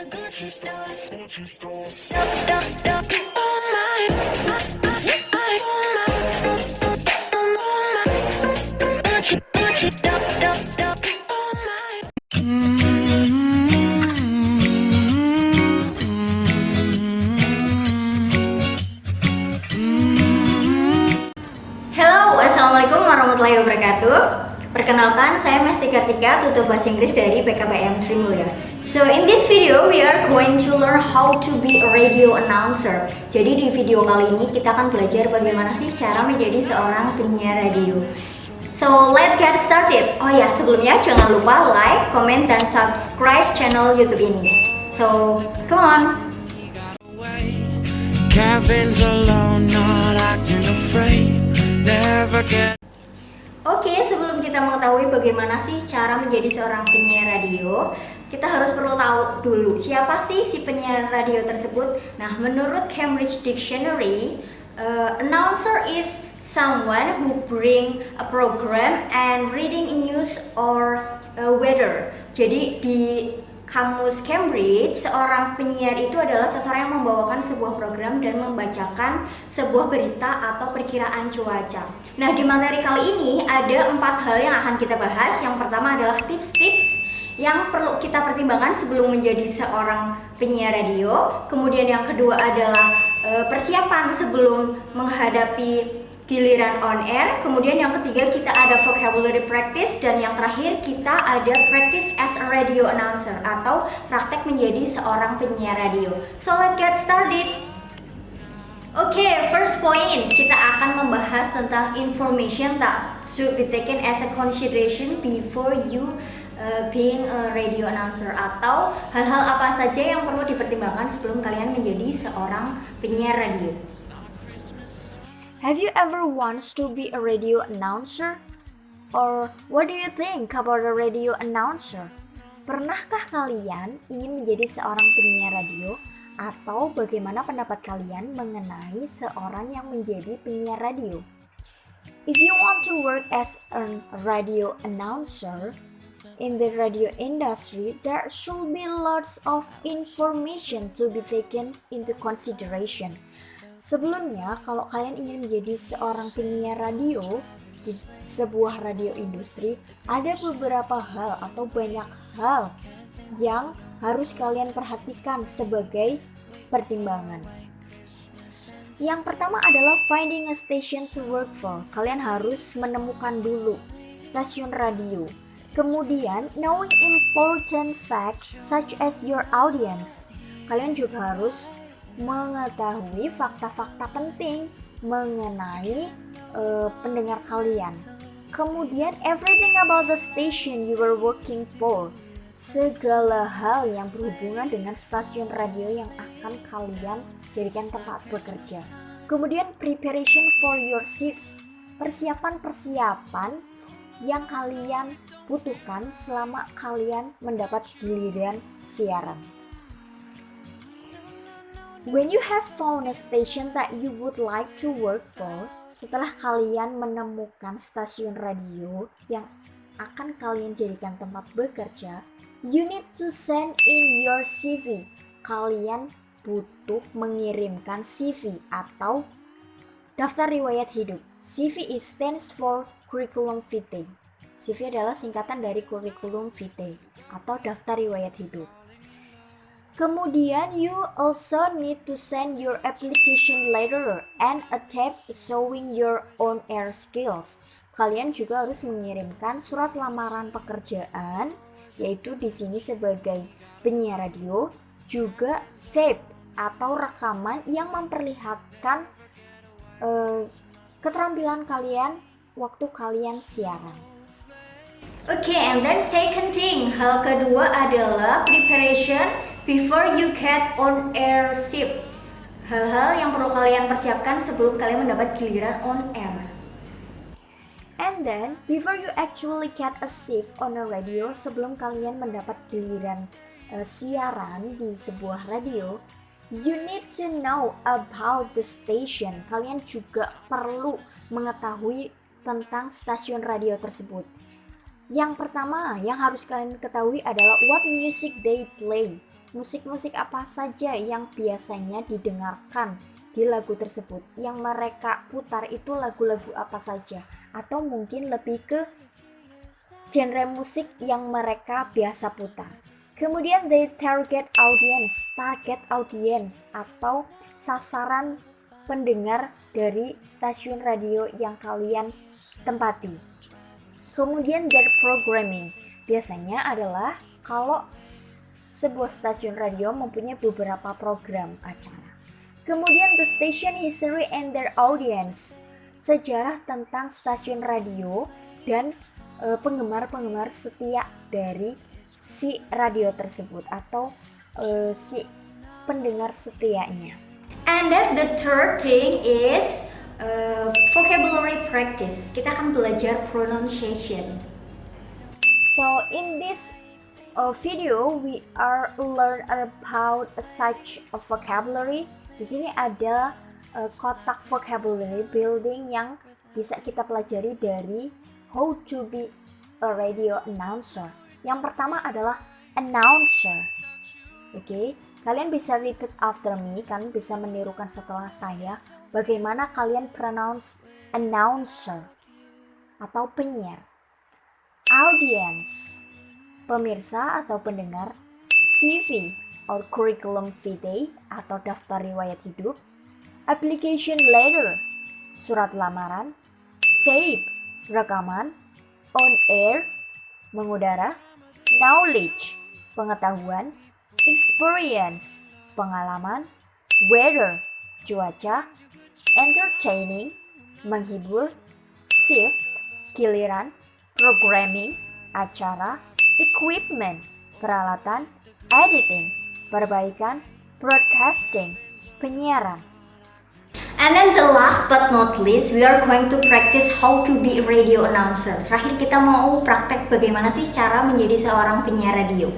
Gucci store. Oh my, oh my. Halo, assalamualaikum warahmatullahi wabarakatuh. Perkenalkan, saya Mestika Tika, tutor bahasa Inggris dari PKBM Sri Mulia. So in this video, we are going to learn how to be a radio announcer. Jadi di video kali ini kita akan belajar bagaimana sih cara menjadi seorang penyiar radio. So let's get started. Oh ya, sebelumnya jangan lupa like, comment, dan subscribe channel YouTube ini. So come on. Caverns alone, not acting afraid. Never get. Oke, sebelum kita mengetahui bagaimana sih cara menjadi seorang penyiar radio, kita harus perlu tahu dulu siapa sih si penyiar radio tersebut. Nah, menurut Cambridge Dictionary, announcer is someone who bring a program and reading news or weather. Jadi di Kamus Cambridge, seorang penyiar itu adalah seseorang yang membawakan sebuah program dan membacakan sebuah berita atau perkiraan cuaca. Nah, di materi kali ini ada 4 hal yang akan kita bahas. Yang pertama adalah tips-tips yang perlu kita pertimbangkan sebelum menjadi seorang penyiar radio. Kemudian yang kedua adalah persiapan sebelum menghadapi giliran on air. Kemudian yang ketiga kita ada vocabulary practice, dan yang terakhir kita ada practice as a radio announcer atau praktek menjadi seorang penyiar radio. So let's get started. Oke, first point, kita akan membahas tentang information that should be taken as a consideration before you being a radio announcer, atau hal-hal apa saja yang perlu dipertimbangkan sebelum kalian menjadi seorang penyiar radio. Have you ever wants to be a radio announcer? Or what do you think about a radio announcer? Pernahkah kalian ingin menjadi seorang penyiar radio? Atau bagaimana pendapat kalian mengenai seorang yang menjadi penyiar radio? If you want to work as a radio announcer in the radio industry, there should be lots of information to be taken into consideration. Sebelumnya, kalau kalian ingin menjadi seorang penyiar radio di sebuah radio industri, ada beberapa hal atau banyak hal yang harus kalian perhatikan sebagai pertimbangan. Yang pertama adalah finding a station to work for. Kalian harus menemukan dulu stasiun radio. Kemudian, knowing important facts such as your audience. Kalian juga harus mengetahui fakta-fakta penting mengenai pendengar kalian. Kemudian everything about the station you were working for, segala hal yang berhubungan dengan stasiun radio yang akan kalian jadikan tempat bekerja. Kemudian preparation for your shifts, persiapan-persiapan yang kalian butuhkan selama kalian mendapat giliran siaran. When you have found a station that you would like to work for, setelah kalian menemukan stasiun radio yang akan kalian jadikan tempat bekerja, you need to send in your CV. Kalian butuh mengirimkan CV atau daftar riwayat hidup. CV stands for curriculum vitae. CV adalah singkatan dari curriculum vitae atau daftar riwayat hidup. Kemudian you also need to send your application letter and a tape showing your on-air skills. Kalian juga harus mengirimkan surat lamaran pekerjaan, yaitu di sini sebagai penyiar radio, juga tape atau rekaman yang memperlihatkan keterampilan kalian waktu kalian siaran. Oke, and then second thing, hal kedua adalah preparation before you get on air shift. Hal-hal yang perlu kalian persiapkan sebelum kalian mendapat giliran on air. And then before you actually get a shift on a radio, sebelum kalian mendapat giliran siaran di sebuah radio, you need to know about the station. Kalian juga perlu mengetahui tentang stasiun radio tersebut. Yang pertama yang harus kalian ketahui adalah what music they play. musik-musik apa saja yang biasanya didengarkan di lagu tersebut. Yang mereka putar itu lagu-lagu apa saja, atau mungkin lebih ke genre musik yang mereka biasa putar. Kemudian target audience atau sasaran pendengar dari stasiun radio yang kalian tempati. Kemudian their programming biasanya adalah kalau sebuah stasiun radio mempunyai beberapa program acara. Kemudian the station history and their audience, sejarah tentang stasiun radio dan penggemar-penggemar setia dari si radio tersebut atau si pendengar setianya. And then the third thing is vocabulary practice. Kita akan belajar pronunciation. So in this video we are learn about such a vocabulary. Di sini ada kotak vocabulary building yang bisa kita pelajari dari how to be a radio announcer. Yang pertama adalah announcer. Oke, kalian bisa repeat after me, kalian bisa menirukan setelah saya bagaimana kalian pronounce announcer atau penyiar. Audience, pemirsa atau pendengar. CV or curriculum vitae atau daftar riwayat hidup. Application letter, surat lamaran. Tape, rekaman. On air, mengudara. Knowledge, pengetahuan. Experience, pengalaman. Weather, cuaca. Entertaining, menghibur. Shift, giliran. Programming, acara. Equipment, peralatan. Editing, perbaikan. Broadcasting, penyiaran. And then the last but not least, we are going to practice how to be a radio announcer. Terakhir kita mau praktek bagaimana sih cara menjadi seorang penyiar radio.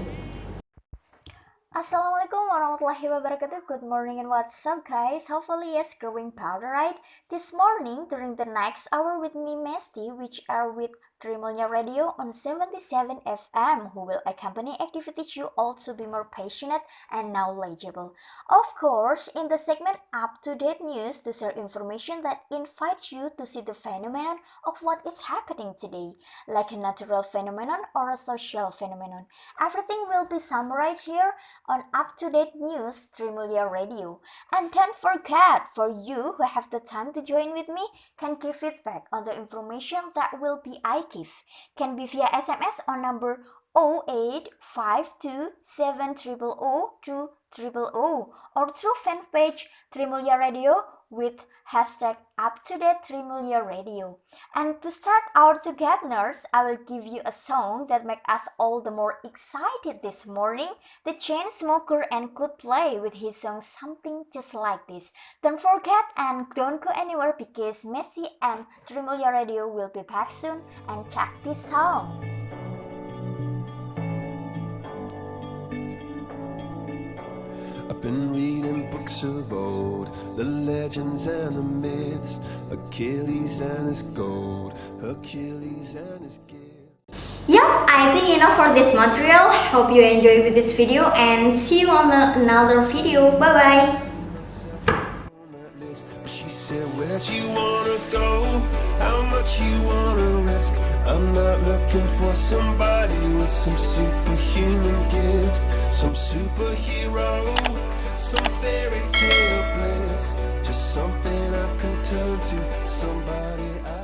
Assalamualaikum warahmatullahi wabarakatuh. Good morning and what's up guys? Hopefully yes, growing powder right? This morning during the next hour with me Mesty, which are with Trimulya Radio on 77 FM, who will accompany activities you all to be more passionate and knowledgeable. Of course, in the segment up-to-date news to share information that invites you to see the phenomenon of what is happening today, like a natural phenomenon or a social phenomenon. Everything will be summarized here on up-to-date news Trimulya Radio. And don't forget, for you who have the time to join with me, can give feedback on the information that will be I give. Can be via SMS on number 0852700200 or through fan page Trimulya Radio with hashtag UpToDate Trimulya Radio. And to start our togetherness, I will give you a song that make us all the more excited this morning. The Chainsmoker and Could Play with his song Something Just Like This. Don't forget and don't go anywhere because Messi and Trimulya Radio will be back soon, and check this song. I've been reading books of old, the legends and the myths, Achilles and his gold, Hercules and his gifts. Yep, I think enough for this material. Hope you enjoy with this video and see you on another video. Bye bye. She said, where'd you wanna go? How much you wanna risk? I'm not looking for somebody with some superhuman gifts, some superhero, some fairy tale bliss, just something I can turn to, somebody I